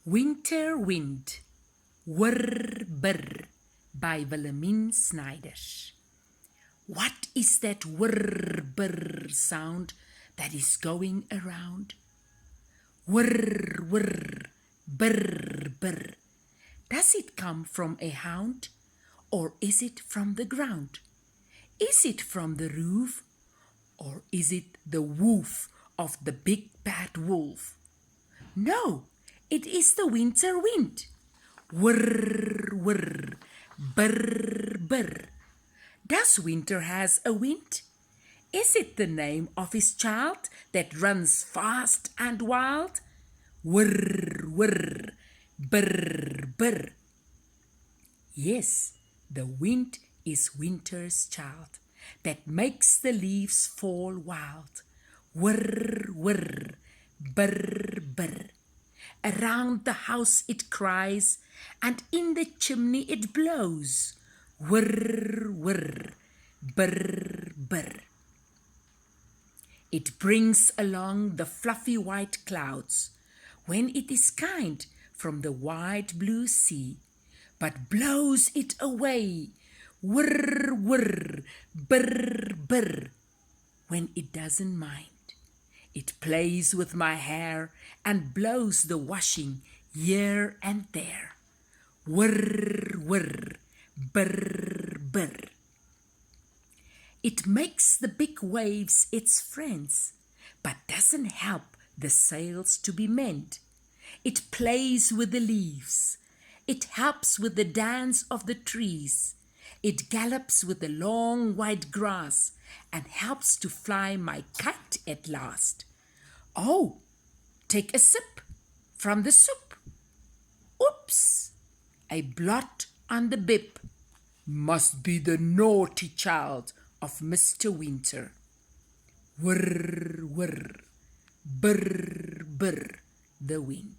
Winter Wind, Wrrr, Brrr by Wilhelmine Snyder. What is that whirr, brrr sound that is going around? Whirr, whirr, brrr, brrr. Does it come from a hound, or is it from the ground? Is it from the roof, or is it the woof of the big bad wolf? No, it is the winter wind. Whirr, whirr, brrr, brrr. Does winter has a wind? Is it the name of his child that runs fast and wild? Whirr, whirr, brrr, brrr. Yes, the wind is winter's child that makes the leaves fall wild. Whirr, whirr, brrr, brrr. Around the house it cries, and in the chimney it blows. Whirr, whirr, brrr, brrr. It brings along the fluffy white clouds when it is kind from the wide blue sea, but blows it away. Whirr, whirr, brrr, brrr, when it doesn't mind. It plays with my hair and blows the washing here and there. Whirr, whirr, brrr, brrr. It makes the big waves its friends, but doesn't help the sails to be manned. It plays with the leaves. It helps with the dance of the trees. It gallops with the long white grass and helps to fly my kite at last. Oh, take a sip from the soup. Oops, a blot on the bib. Must be the naughty child of Mr. Winter. Whirr, whirr, brrr, brrr, the wind.